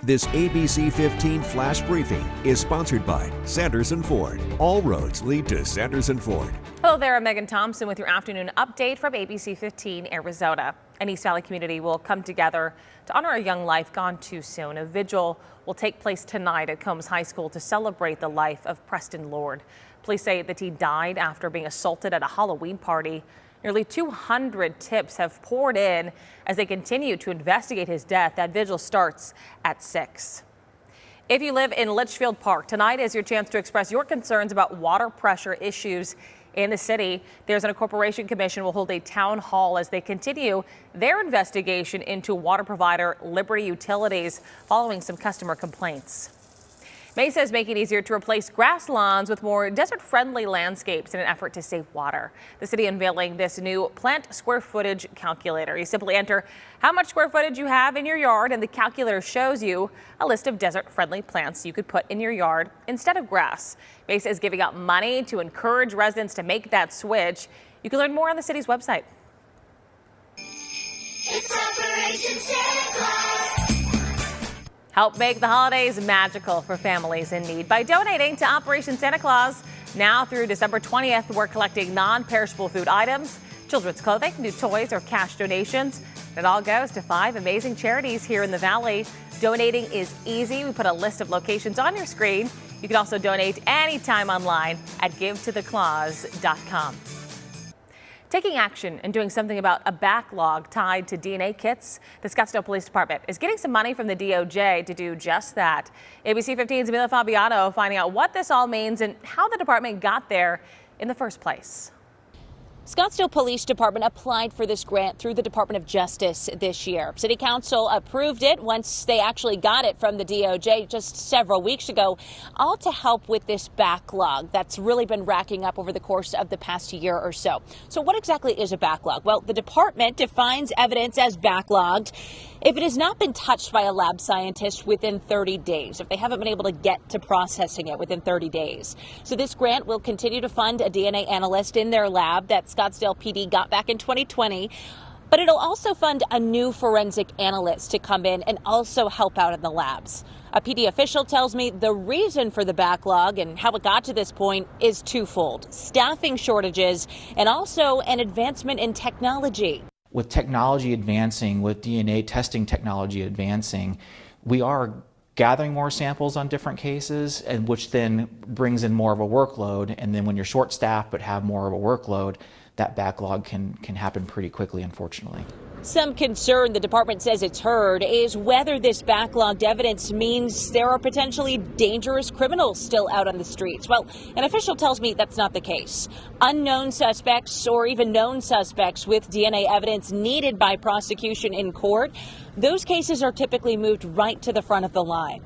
This ABC15 Flash Briefing is sponsored by Sanderson Ford. All roads lead to Sanderson Ford. Hello there, I'm Megan Thompson with your afternoon update from ABC15 Arizona. An East Valley community will come together to honor a young life gone too soon. A vigil will take place tonight at Combs High School to celebrate the life of Preston Lord. Police say that he died after being assaulted at a Halloween party. Nearly 200 tips have poured in as they continue to investigate his death. That vigil starts at 6. If you live in Litchfield Park, tonight is your chance to express your concerns about water pressure issues in the city. There's an Corporation Commission will hold a town hall as they continue their investigation into water provider Liberty Utilities following some customer complaints. Mesa is making it easier to replace grass lawns with more desert-friendly landscapes in an effort to save water. The city unveiling this new plant square footage calculator. You simply enter how much square footage you have in your yard, and the calculator shows you a list of desert-friendly plants you could put in your yard instead of grass. Mesa is giving out money to encourage residents to make that switch. You can learn more on the city's website. It's Operation Santa Claus. Help make the holidays magical for families in need by donating to Operation Santa Claus. Now through December 20th, we're collecting non-perishable food items, children's clothing, new toys, or cash donations. It all goes to 5 amazing charities here in the Valley. Donating is easy. We put a list of locations on your screen. You can also donate anytime online at givetotheclaus.com. Taking action and doing something about a backlog tied to DNA kits, the Scottsdale Police Department is getting some money from the DOJ to do just that. ABC15's Amelia Fabiano finding out what this all means and how the department got there in the first place. Scottsdale Police Department applied for this grant through the Department of Justice this year. City Council approved it once they actually got it from the DOJ just several weeks ago, all to help with this backlog that's really been racking up over the course of the past year or so. So what exactly is a backlog? Well, the department defines evidence as backlogged if it has not been touched by a lab scientist within 30 days, if they haven't been able to get to processing it within 30 days. So this grant will continue to fund a DNA analyst in their lab that Scottsdale PD got back in 2020. But it'll also fund a new forensic analyst to come in and also help out in the labs. A PD official tells me the reason for the backlog and how it got to this point is twofold: staffing shortages and also an advancement in technology. With technology advancing, with DNA testing technology advancing, we are gathering more samples on different cases, and which then brings in more of a workload. And then when you're short-staffed but have more of a workload, that backlog can happen pretty quickly, unfortunately. Some concern the department says it's heard is whether this backlogged evidence means there are potentially dangerous criminals still out on the streets. Well, an official tells me that's not the case. Unknown suspects or even known suspects with DNA evidence needed by prosecution in court, those cases are typically moved right to the front of the line.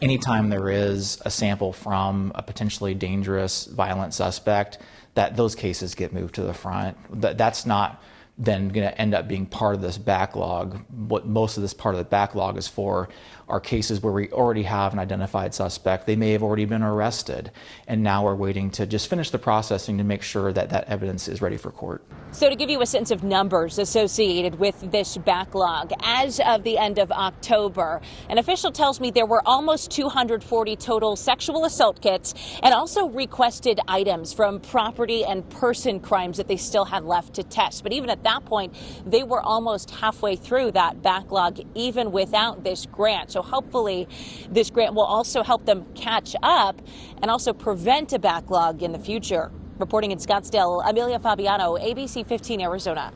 Anytime there is a sample from a potentially dangerous violent suspect, that those cases get moved to the front. That's not then going to end up being part of this backlog. What most of this part of the backlog is for are cases where we already have an identified suspect. They may have already been arrested, and now we're waiting to just finish the processing to make sure that that evidence is ready for court. So to give you a sense of numbers associated with this backlog, as of the end of October, an official tells me there were almost 240 total sexual assault kits and also requested items from property and person crimes that they still had left to test. But even at that point, they were almost halfway through that backlog, even without this grant. So hopefully this grant will also help them catch up and also prevent a backlog in the future. Reporting in Scottsdale, Amelia Fabiano, ABC15 Arizona.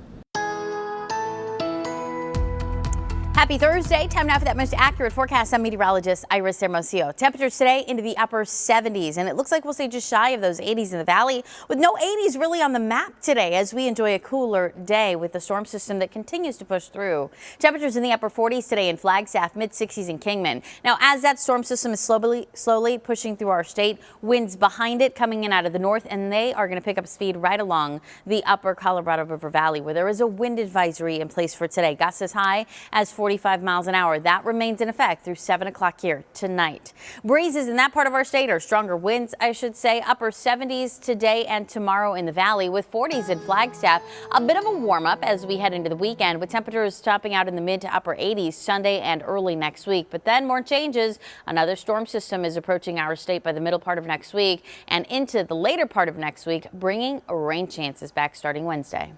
Happy Thursday. Time now for that most accurate forecast. I'm meteorologist Iris Hermosillo. Temperatures today into the upper 70s, and it looks like we'll stay just shy of those 80s in the valley, with no 80s really on the map today as we enjoy a cooler day with the storm system that continues to push through. Temperatures in the upper 40s today in Flagstaff, mid 60s in Kingman. Now, as that storm system is slowly pushing through our state, winds behind it coming in out of the north, and they are going to pick up speed right along the upper Colorado River Valley, where there is a wind advisory in place for today. Gusts as high as 40 45 miles an hour. That remains in effect through 7 o'clock here tonight. Breezes in that part of our state, or stronger winds, I should say, upper 70s today and tomorrow in the valley, with 40s in Flagstaff. A bit of a warm up as we head into the weekend, with temperatures topping out in the mid to upper 80s Sunday and early next week. But then more changes. Another storm system is approaching our state by the middle part of next week and into the later part of next week, bringing rain chances back starting Wednesday.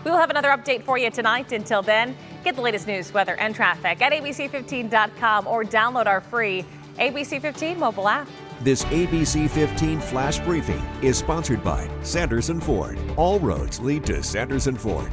We will have another update for you tonight. Until then, get the latest news, weather, and traffic at ABC15.com or download our free ABC15 mobile app. This ABC15 Flash Briefing is sponsored by Sanderson Ford. All roads lead to Sanderson Ford.